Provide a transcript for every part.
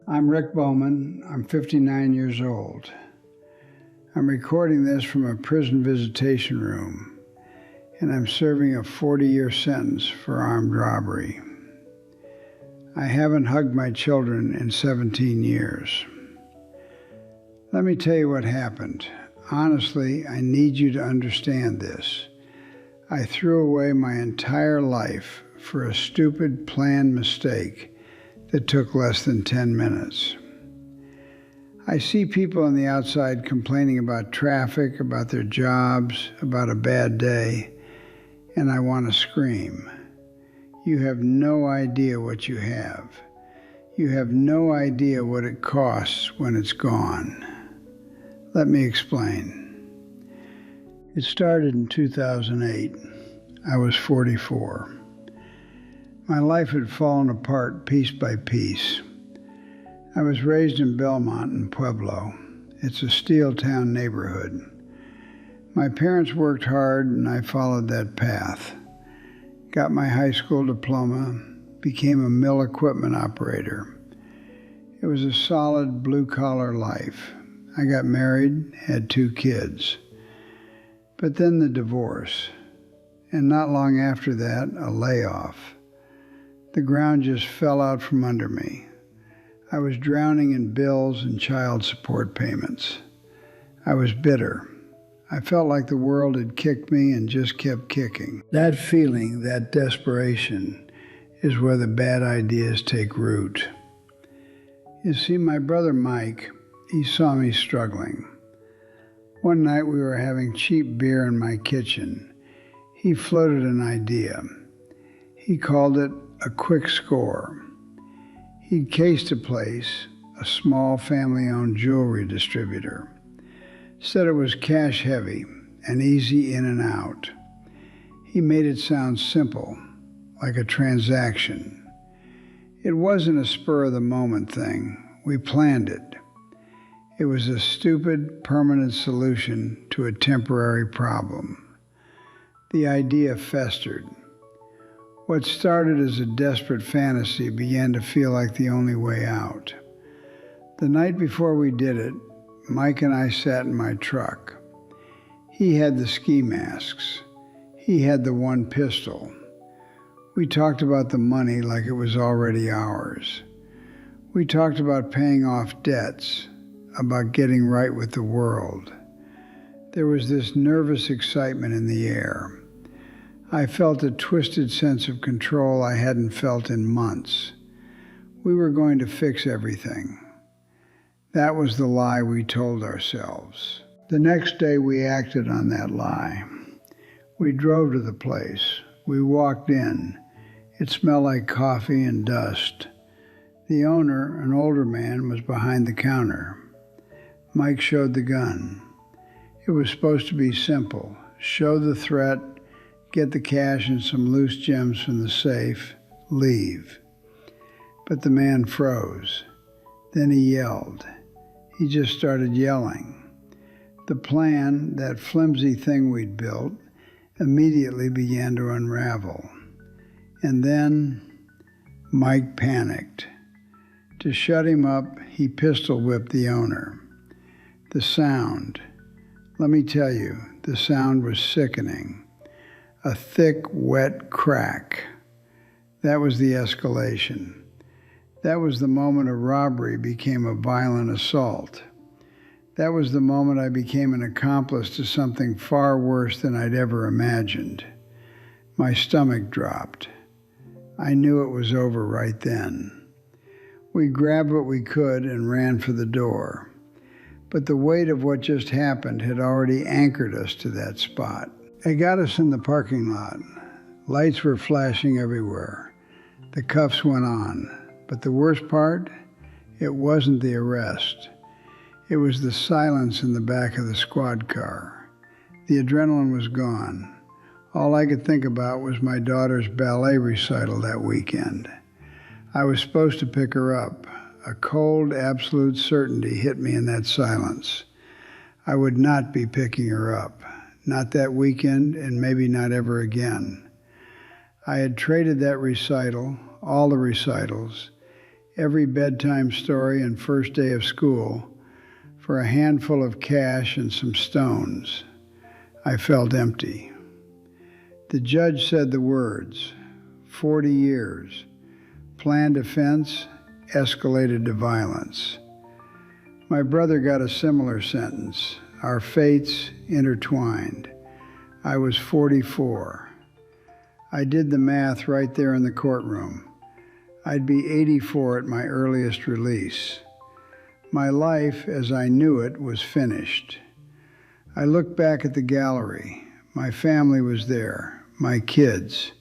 I'm Rick Bowman. I'm 59 years old. I'm recording this from a prison visitation room, and I'm serving a 40-year sentence for armed robbery. I haven't hugged my children in 17 years. Let me tell you what happened. Honestly, I need you to understand this. I threw away my entire life for a stupid planned mistake that took less than 10 minutes. I see people on the outside complaining about traffic, about their jobs, about a bad day, and I want to scream. You have no idea what you have. You have no idea what it costs when it's gone. Let me explain. It started in 2008. I was 44. My life had fallen apart piece by piece. I was raised in Belmont in Pueblo. It's a steel town neighborhood. My parents worked hard and I followed that path. Got my high school diploma, became a mill equipment operator. It was a solid blue-collar life. I got married, had 2 kids. But then the divorce, and not long after that, a layoff. The ground just fell out from under me. I was drowning in bills and child support payments. I was bitter. I felt like the world had kicked me and just kept kicking. That feeling, that desperation, is where the bad ideas take root. You see, my brother Mike, he saw me struggling. One night we were having cheap beer in my kitchen. He floated an idea. He called it a quick score. He'd cased a place, a small family-owned jewelry distributor. Said it was cash heavy and easy in and out. He made it sound simple, like a transaction. It wasn't a spur-of-the-moment thing. We planned it. It was a stupid, permanent solution to a temporary problem. The idea festered. What started as a desperate fantasy began to feel like the only way out. The night before we did it, Mike and I sat in my truck. He had the ski masks. He had the one pistol. We talked about the money like it was already ours. We talked about paying off debts, about getting right with the world. There was this nervous excitement in the air. I felt a twisted sense of control I hadn't felt in months. We were going to fix everything. That was the lie we told ourselves. The next day we acted on that lie. We drove to the place. We walked in. It smelled like coffee and dust. The owner, an older man, was behind the counter. Mike showed the gun. It was supposed to be simple. Show the threat, get the cash and some loose gems from the safe, leave. But the man froze. Then he yelled. He just started yelling. The plan, that flimsy thing we'd built, immediately began to unravel. And then Mike panicked. To shut him up, he pistol whipped the owner. The sound, let me tell you, the sound was sickening. A thick, wet crack. That was the escalation. That was the moment a robbery became a violent assault. That was the moment I became an accomplice to something far worse than I'd ever imagined. My stomach dropped. I knew it was over right then. We grabbed what we could and ran for the door. But the weight of what just happened had already anchored us to that spot. It got us in the parking lot. Lights were flashing everywhere. The cuffs went on. But the worst part, it wasn't the arrest. It was the silence in the back of the squad car. The adrenaline was gone. All I could think about was my daughter's ballet recital that weekend. I was supposed to pick her up. A cold, absolute certainty hit me in that silence. I would not be picking her up. Not that weekend, and maybe not ever again. I had traded that recital, all the recitals, every bedtime story and first day of school for a handful of cash and some stones. I felt empty. The judge said the words, 40 years, planned offense, escalated to violence. My brother got a similar sentence. Our fates intertwined. I was 44. I did the math right there in the courtroom. I'd be 84 at my earliest release. My life, as I knew it, was finished. I looked back at the gallery. My family was there, my kids.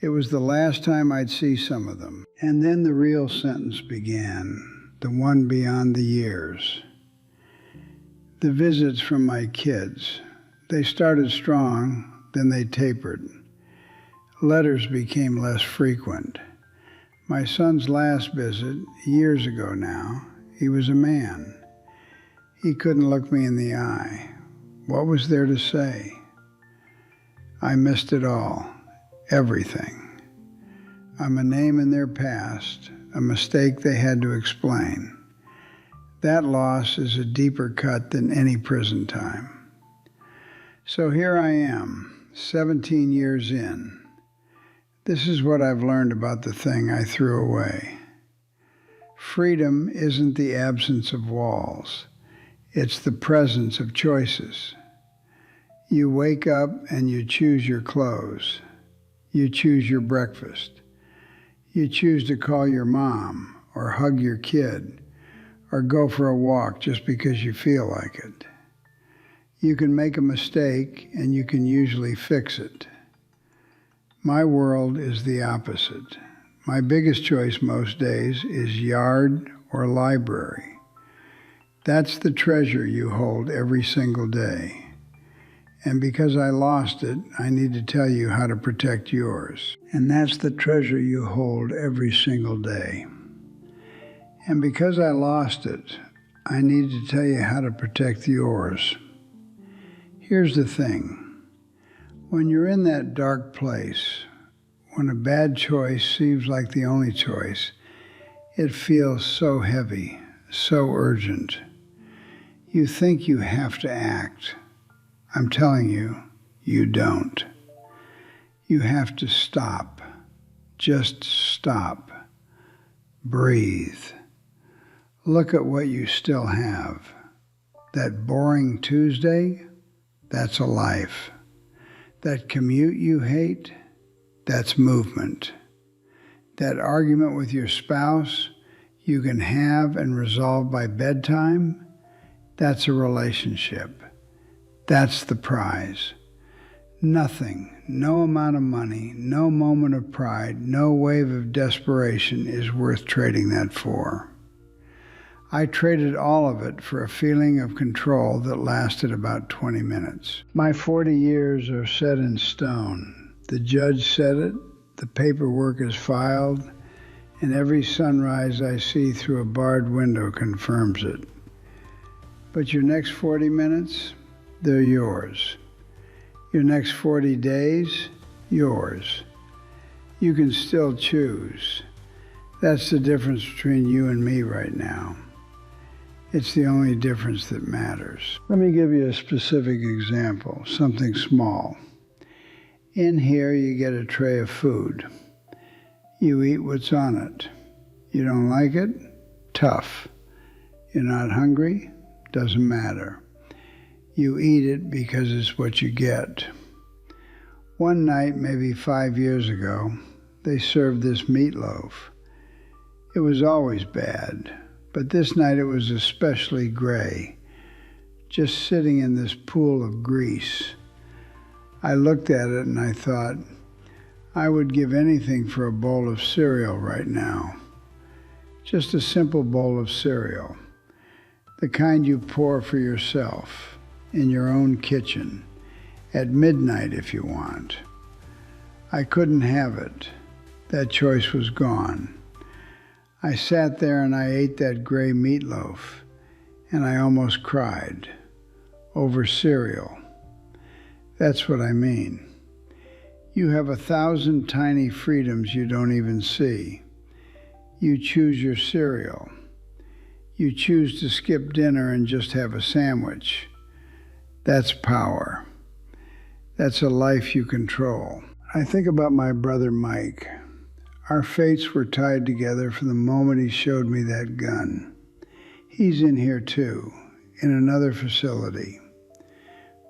It was the last time I'd see some of them. And then the real sentence began, the one beyond the years. The visits from my kids. They started strong, then they tapered. Letters became less frequent. My son's last visit, years ago now, he was a man. He couldn't look me in the eye. What was there to say? I missed it all, everything. I'm a name in their past, a mistake they had to explain. That loss is a deeper cut than any prison time. So here I am, 17 years in. This is what I've learned about the thing I threw away. Freedom isn't the absence of walls. It's the presence of choices. You wake up and you choose your clothes. You choose your breakfast. You choose to call your mom or hug your kid or go for a walk just because you feel like it. You can make a mistake and you can usually fix it. My world is the opposite. My biggest choice most days is yard or library. That's the treasure you hold every single day. And because I lost it, I need to tell you how to protect yours. And that's the treasure you hold every single day. And because I lost it, I need to tell you how to protect yours. Here's the thing. When you're in that dark place, when a bad choice seems like the only choice, it feels so heavy, so urgent. You think you have to act. I'm telling you, you don't. You have to stop. Just stop. Breathe. Look at what you still have. That boring Tuesday, that's a life. That commute you hate, that's movement. That argument with your spouse you can have and resolve by bedtime, that's a relationship. That's the prize. Nothing, no amount of money, no moment of pride, no wave of desperation is worth trading that for. I traded all of it for a feeling of control that lasted about 20 minutes. My 40 years are set in stone. The judge said it, the paperwork is filed, and every sunrise I see through a barred window confirms it. But your next 40 minutes, they're yours. Your next 40 days, yours. You can still choose. That's the difference between you and me right now. It's the only difference that matters. Let me give you a specific example, something small. In here, you get a tray of food. You eat what's on it. You don't like it? Tough. You're not hungry? Doesn't matter. You eat it because it's what you get. One night, maybe 5 years ago, they served this meatloaf. It was always bad, but this night it was especially gray, just sitting in this pool of grease. I looked at it and I thought, I would give anything for a bowl of cereal right now. Just a simple bowl of cereal, the kind you pour for yourself in your own kitchen, at midnight if you want. I couldn't have it. That choice was gone. I sat there and I ate that gray meatloaf, and I almost cried over cereal. That's what I mean. You have 1,000 tiny freedoms you don't even see. You choose your cereal. You choose to skip dinner and just have a sandwich. That's power. That's a life you control. I think about my brother Mike. Our fates were tied together from the moment he showed me that gun. He's in here too, in another facility.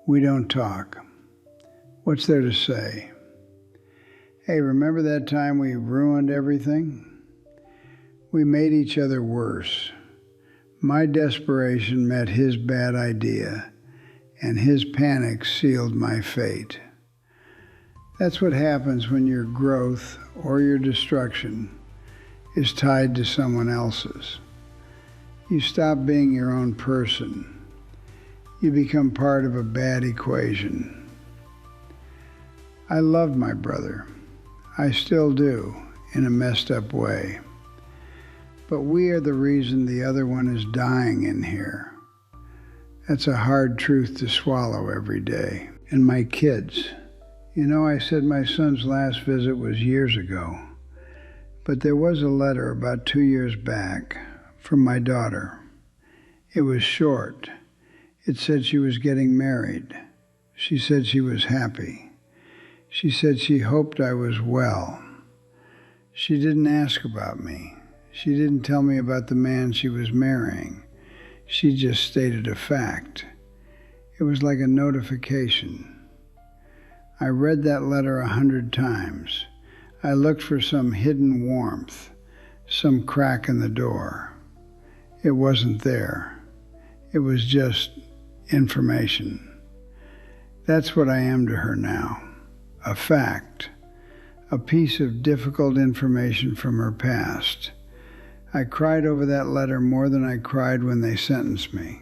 We don't talk. What's there to say? Hey, remember that time we ruined everything? We made each other worse. My desperation met his bad idea, and his panic sealed my fate. That's what happens when your growth or your destruction is tied to someone else's. You stop being your own person. You become part of a bad equation. I loved my brother. I still do, in a messed up way. But we are the reason the other one is dying in here. That's a hard truth to swallow every day. And my kids. You know, I said my son's last visit was years ago. But there was a letter about 2 years back from my daughter. It was short. It said she was getting married. She said she was happy. She said she hoped I was well. She didn't ask about me. She didn't tell me about the man she was marrying. She just stated a fact. It was like a notification. I read that letter 100 times. I looked for some hidden warmth, some crack in the door. It wasn't there. It was just information. That's what I am to her now. A fact. A piece of difficult information from her past. I cried over that letter more than I cried when they sentenced me.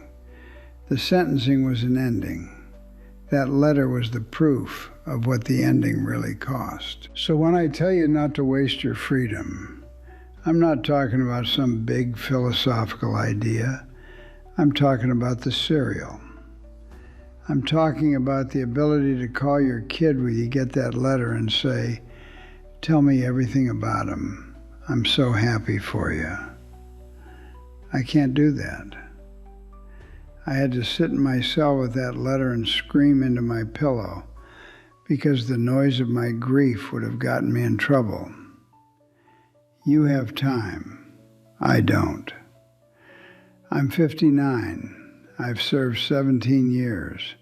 The sentencing was an ending. That letter was the proof of what the ending really cost. So when I tell you not to waste your freedom, I'm not talking about some big philosophical idea. I'm talking about the cereal. I'm talking about the ability to call your kid when you get that letter and say, "Tell me everything about him. I'm so happy for you." I can't do that. I had to sit in my cell with that letter and scream into my pillow because the noise of my grief would have gotten me in trouble. You have time. I don't. I'm 59. I've served 17 years.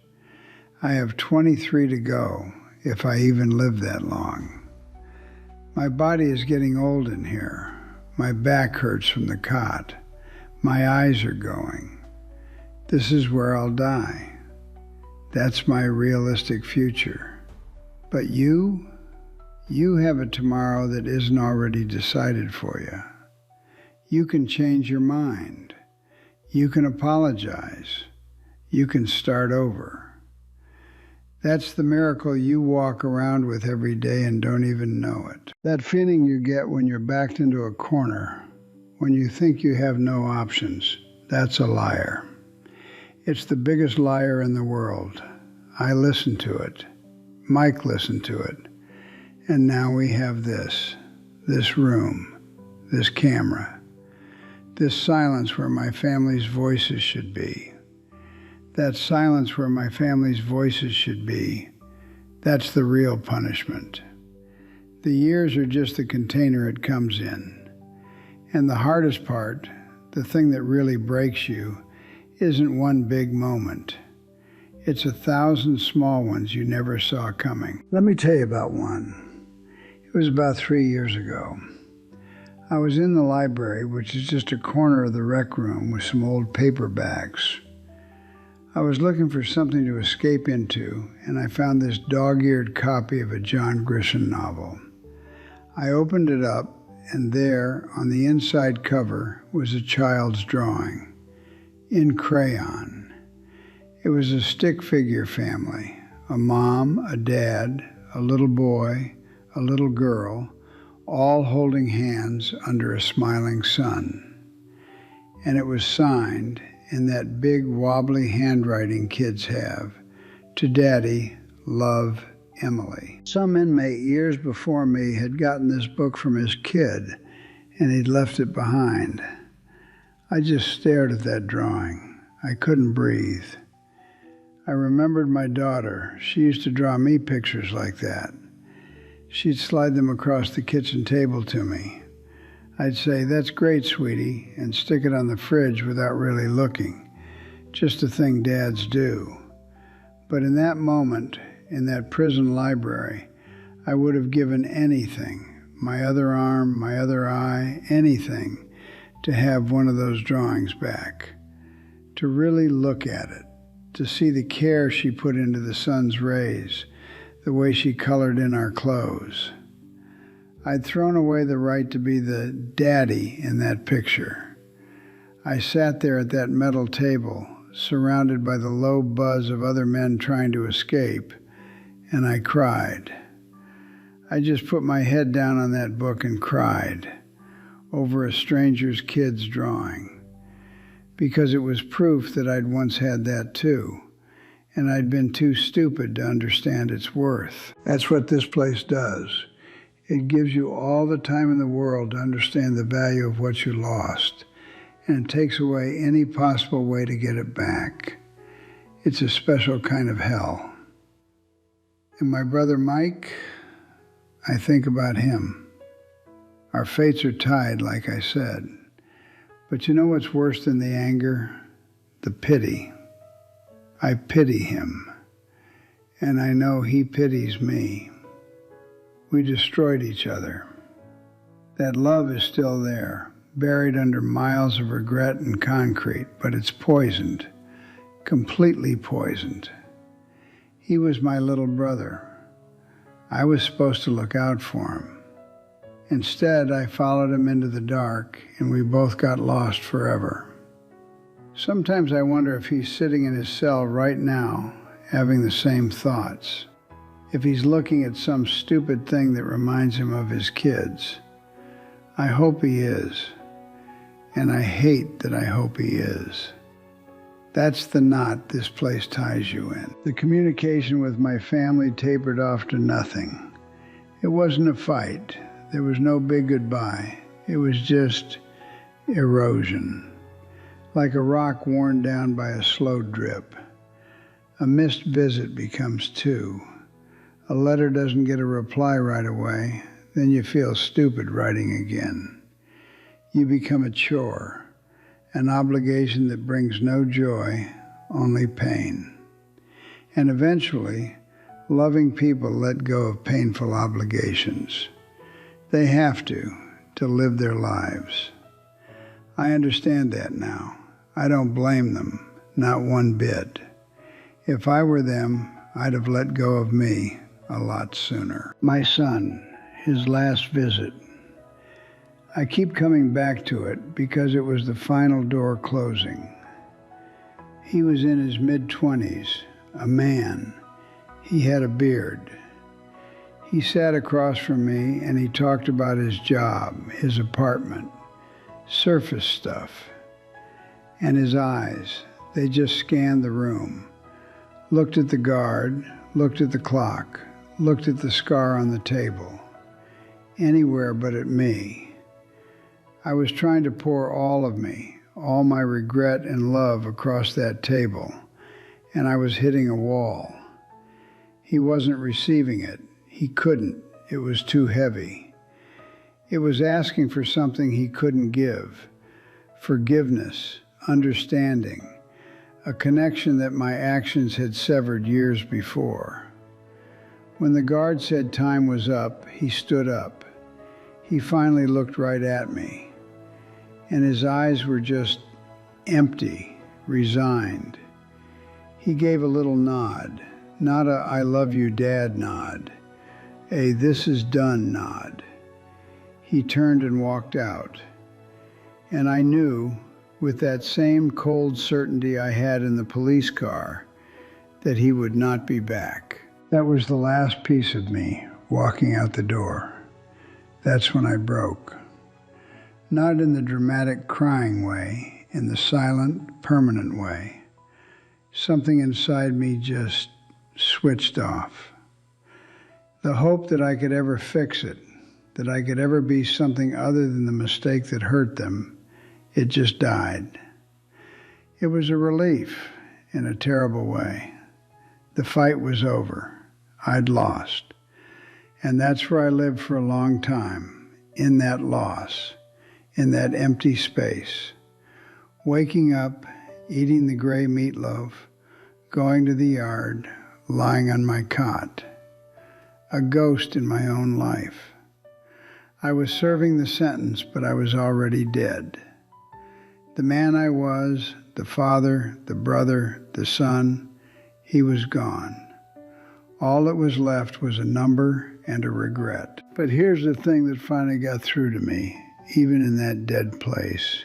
I have 23 to go, if I even live that long. My body is getting old in here. My back hurts from the cot. My eyes are going. This is where I'll die. That's my realistic future. But you have a tomorrow that isn't already decided for you. You can change your mind. You can apologize. You can start over. That's the miracle you walk around with every day and don't even know it. That feeling you get when you're backed into a corner, when you think you have no options, that's a liar. It's the biggest liar in the world. I listened to it. Mike listened to it. And now we have this room, this camera, this silence where my family's voices should be. That silence where my family's voices should be, that's the real punishment. The years are just the container it comes in. And the hardest part, the thing that really breaks you, isn't one big moment. It's 1,000 small ones you never saw coming. Let me tell you about one. It was about 3 years ago. I was in the library, which is just a corner of the rec room with some old paperbacks. I was looking for something to escape into, and I found this dog-eared copy of a John Grisham novel. I opened it up, and there, on the inside cover, was a child's drawing, in crayon. It was a stick figure family, a mom, a dad, a little boy, a little girl, all holding hands under a smiling sun. And it was signed in that big wobbly handwriting kids have, "To Daddy, love, Emily." Some inmate years before me had gotten this book from his kid, and he'd left it behind. I just stared at that drawing. I couldn't breathe. I remembered my daughter. She used to draw me pictures like that. She'd slide them across the kitchen table to me. I'd say, "That's great, sweetie," and stick it on the fridge without really looking. Just a thing dads do. But in that moment, in that prison library, I would have given anything, my other arm, my other eye, anything, to have one of those drawings back, to really look at it, to see the care she put into the sun's rays, the way she colored in our clothes. I'd thrown away the right to be the daddy in that picture. I sat there at that metal table, surrounded by the low buzz of other men trying to escape, and I cried. I just put my head down on that book and cried over a stranger's kid's drawing, because it was proof that I'd once had that too, and I'd been too stupid to understand its worth. That's what this place does. It gives you all the time in the world to understand the value of what you lost, and it takes away any possible way to get it back. It's a special kind of hell. And my brother Mike, I think about him. Our fates are tied, like I said. But you know what's worse than the anger? The pity. I pity him, and I know he pities me. We destroyed each other. That love is still there, buried under miles of regret and concrete, but it's poisoned, completely poisoned. He was my little brother. I was supposed to look out for him. Instead, I followed him into the dark, and we both got lost forever. Sometimes I wonder if he's sitting in his cell right now, having the same thoughts. If he's looking at some stupid thing that reminds him of his kids. I hope he is. And I hate that I hope he is. That's the knot this place ties you in. The communication with my family tapered off to nothing. It wasn't a fight. There was no big goodbye. It was just erosion. Like a rock worn down by a slow drip. A missed visit becomes two. A letter doesn't get a reply right away, then you feel stupid writing again. You become a chore, an obligation that brings no joy, only pain. And eventually, loving people let go of painful obligations. They have to live their lives. I understand that now. I don't blame them, not one bit. If I were them, I'd have let go of me a lot sooner. My son, his last visit. I keep coming back to it because it was the final door closing. He was in his mid-20s, a man. He had a beard. He sat across from me and he talked about his job, his apartment, surface stuff. And his eyes, they just scanned the room, looked at the guard, looked at the clock, looked at the scar on the table, anywhere but at me. I was trying to pour all of me, all my regret and love across that table, and I was hitting a wall. He wasn't receiving it. He couldn't. It was too heavy. It was asking for something he couldn't give. Forgiveness, understanding, a connection that my actions had severed years before. When the guard said time was up, he stood up. He finally looked right at me, and his eyes were just empty, resigned. He gave a little nod, not a "I love you, Dad" nod, a "this is done" nod. He turned and walked out, and I knew, with that same cold certainty I had in the police car, that he would not be back. That was the last piece of me walking out the door. That's when I broke. Not in the dramatic crying way, in the silent, permanent way. Something inside me just switched off. The hope that I could ever fix it, that I could ever be something other than the mistake that hurt them, it just died. It was a relief in a terrible way. The fight was over. I'd lost. And that's where I lived for a long time, in that loss, in that empty space. Waking up, eating the gray meatloaf, going to the yard, lying on my cot. A ghost in my own life. I was serving the sentence, but I was already dead. The man I was, the father, the brother, the son, he was gone. All that was left was a number and a regret. But here's the thing that finally got through to me, even in that dead place.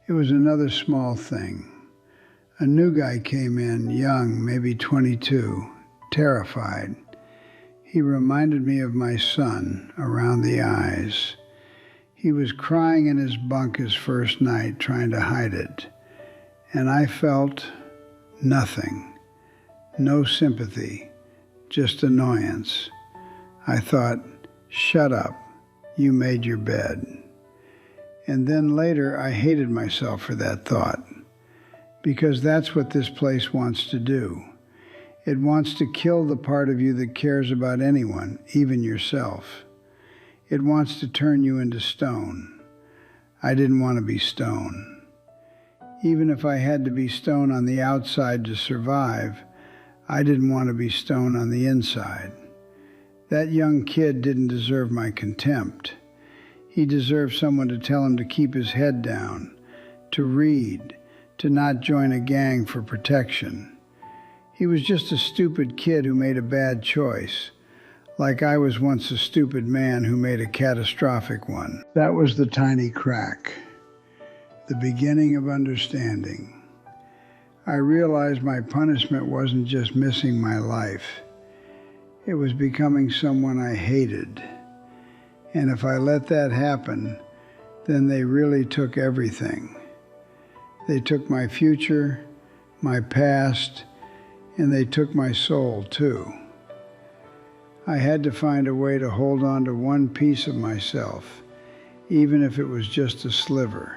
It was another small thing. A new guy came in, young, maybe 22, terrified. He reminded me of my son around the eyes. He was crying in his bunk his first night, trying to hide it. And I felt nothing, no sympathy, just annoyance. I thought, shut up, you made your bed. And then later I hated myself for that thought, because that's what this place wants to do. It wants to kill the part of you that cares about anyone, even yourself. It wants to turn you into stone. I didn't want to be stone. Even if I had to be stone on the outside to survive, I didn't want to be stone on the inside. That young kid didn't deserve my contempt. He deserved someone to tell him to keep his head down, to read, to not join a gang for protection. He was just a stupid kid who made a bad choice, like I was once a stupid man who made a catastrophic one. That was the tiny crack, the beginning of understanding. I realized my punishment wasn't just missing my life. It was becoming someone I hated. And if I let that happen, then they really took everything. They took my future, my past, and they took my soul too. I had to find a way to hold on to one piece of myself, even if it was just a sliver.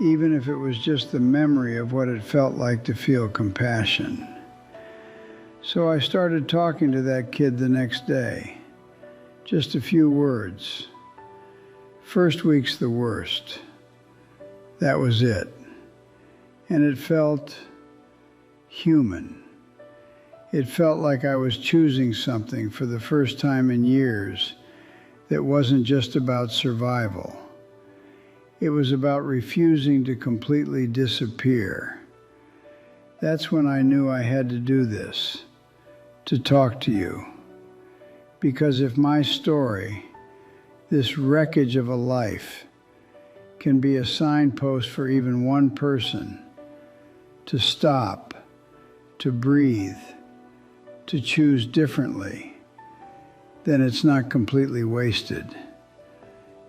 Even if it was just the memory of what it felt like to feel compassion. So I started talking to that kid the next day. Just a few words. First week's the worst. That was it. And it felt human. It felt like I was choosing something for the first time in years that wasn't just about survival. It was about refusing to completely disappear. That's when I knew I had to do this, to talk to you. Because if my story, this wreckage of a life, can be a signpost for even one person to stop, to breathe, to choose differently, then it's not completely wasted.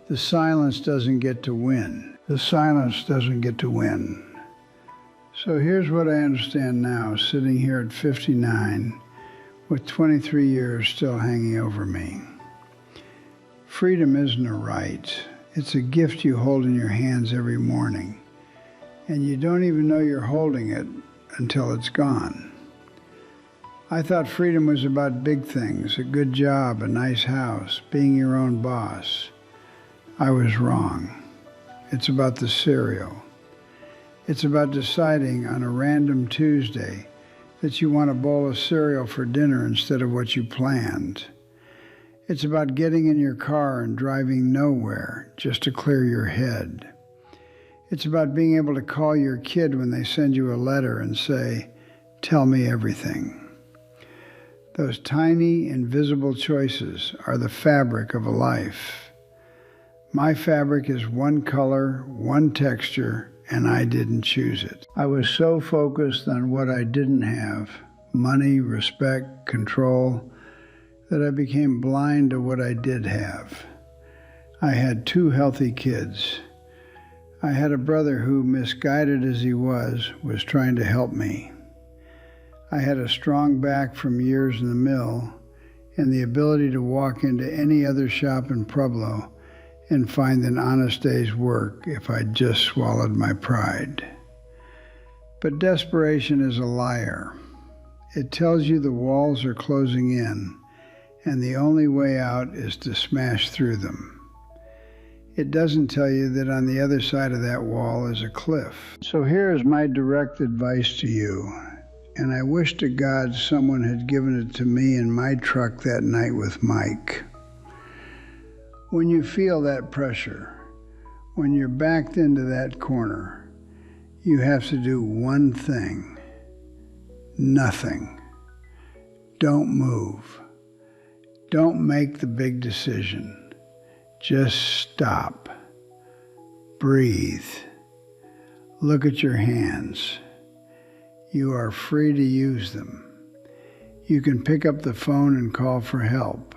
The silence doesn't get to win. The silence doesn't get to win. So here's what I understand now, sitting here at 59, with 23 years still hanging over me. Freedom isn't a right. It's a gift you hold in your hands every morning, and you don't even know you're holding it until it's gone. I thought freedom was about big things, a good job, a nice house, being your own boss. I was wrong. It's about the cereal. It's about deciding on a random Tuesday that you want a bowl of cereal for dinner instead of what you planned. It's about getting in your car and driving nowhere just to clear your head. It's about being able to call your kid when they send you a letter and say, "Tell me everything." Those tiny, invisible choices are the fabric of a life. My fabric is one color, one texture, and I didn't choose it. I was so focused on what I didn't have, money, respect, control, that I became blind to what I did have. I had 2 healthy kids. I had a brother who, misguided as he was trying to help me. I had a strong back from years in the mill, and the ability to walk into any other shop in Pueblo and find an honest day's work if I'd just swallowed my pride. But desperation is a liar. It tells you the walls are closing in, and the only way out is to smash through them. It doesn't tell you that on the other side of that wall is a cliff. So here is my direct advice to you, and I wish to God someone had given it to me in my truck that night with Mike. When you feel that pressure, when you're backed into that corner, you have to do one thing: nothing. Don't move. Don't make the big decision. Just stop. Breathe. Look at your hands. You are free to use them. You can pick up the phone and call for help.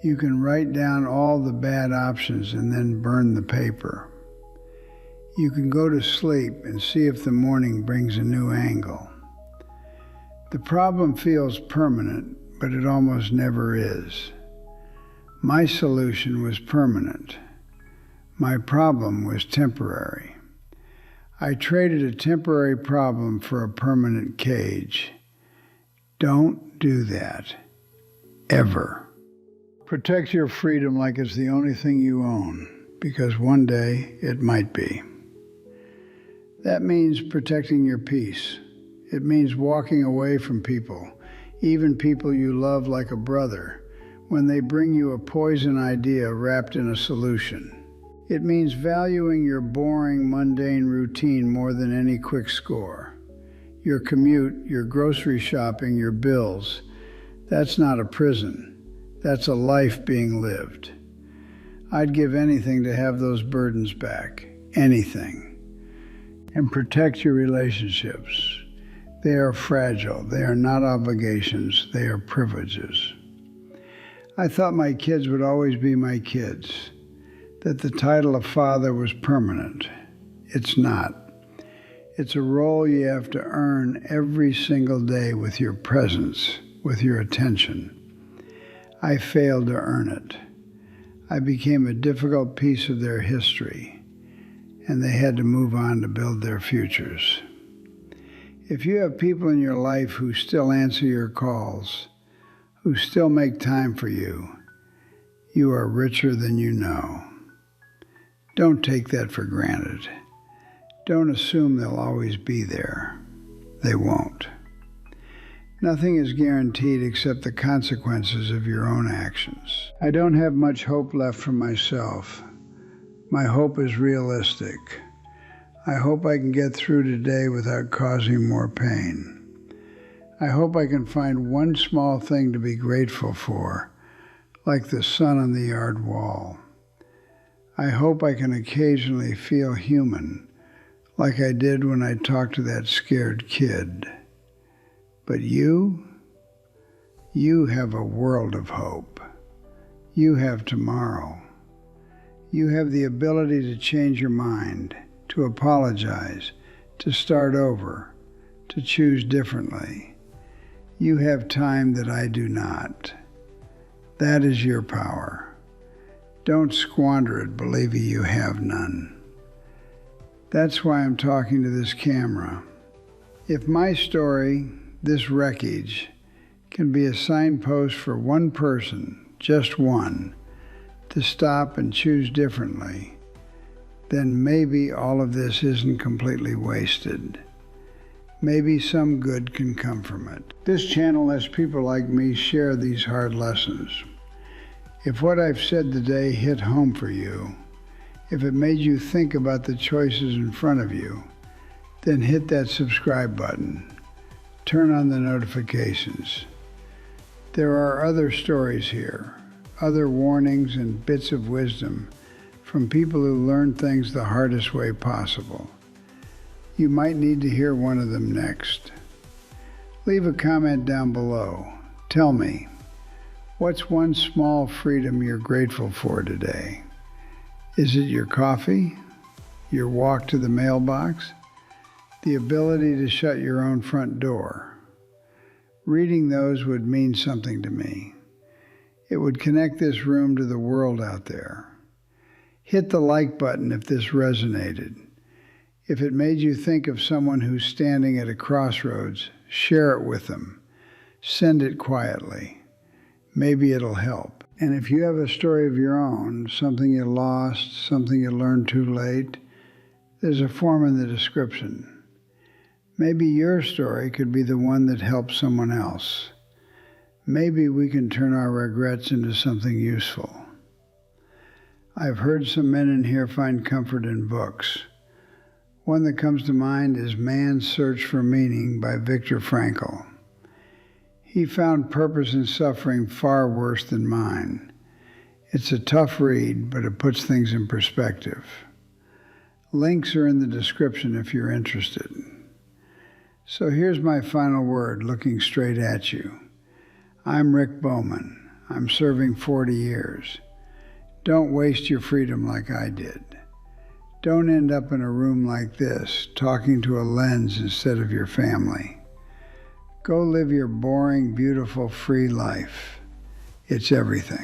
You can write down all the bad options and then burn the paper. You can go to sleep and see if the morning brings a new angle. The problem feels permanent, but it almost never is. My solution was permanent. My problem was temporary. I traded a temporary problem for a permanent cage. Don't do that. Ever. Protect your freedom like it's the only thing you own, because one day it might be. That means protecting your peace. It means walking away from people, even people you love like a brother, when they bring you a poison idea wrapped in a solution. It means valuing your boring, mundane routine more than any quick score. Your commute, your grocery shopping, your bills. That's not a prison. That's a life being lived. I'd give anything to have those burdens back. Anything. And protect your relationships. They are fragile. They are not obligations. They are privileges. I thought my kids would always be my kids, that the title of father was permanent. It's not. It's a role you have to earn every single day with your presence, with your attention. I failed to earn it. I became a difficult piece of their history, and they had to move on to build their futures. If you have people in your life who still answer your calls, who still make time for you, you are richer than you know. Don't take that for granted. Don't assume they'll always be there. They won't. Nothing is guaranteed except the consequences of your own actions. I don't have much hope left for myself. My hope is realistic. I hope I can get through today without causing more pain. I hope I can find one small thing to be grateful for, like the sun on the yard wall. I hope I can occasionally feel human, like I did when I talked to that scared kid. But you have a world of hope. You have tomorrow. You have the ability to change your mind, to apologize, to start over, to choose differently. You have time that I do not. That is your power. Don't squander it believing you have none. That's why I'm talking to this camera. If my story, this wreckage, can be a signpost for one person, just one, to stop and choose differently, then maybe all of this isn't completely wasted. Maybe some good can come from it. This channel lets people like me share these hard lessons. If what I've said today hit home for you, if it made you think about the choices in front of you, then hit that subscribe button. Turn on the notifications. There are other stories here, other warnings and bits of wisdom from people who learn things the hardest way possible. You might need to hear one of them next. Leave a comment down below. Tell me, what's one small freedom you're grateful for today? Is it your coffee? Your walk to the mailbox? The ability to shut your own front door? Reading those would mean something to me. It would connect this room to the world out there. Hit the like button if this resonated. If it made you think of someone who's standing at a crossroads, share it with them. Send it quietly. Maybe it'll help. And if you have a story of your own, something you lost, something you learned too late, there's a form in the description. Maybe your story could be the one that helps someone else. Maybe we can turn our regrets into something useful. I've heard some men in here find comfort in books. One that comes to mind is Man's Search for Meaning by Viktor Frankl. He found purpose in suffering far worse than mine. It's a tough read, but it puts things in perspective. Links are in the description if you're interested. So here's my final word, looking straight at you. I'm Rick Bowman. I'm serving 40 years. Don't waste your freedom like I did. Don't end up in a room like this, talking to a lens instead of your family. Go live your boring, beautiful, free life. It's everything.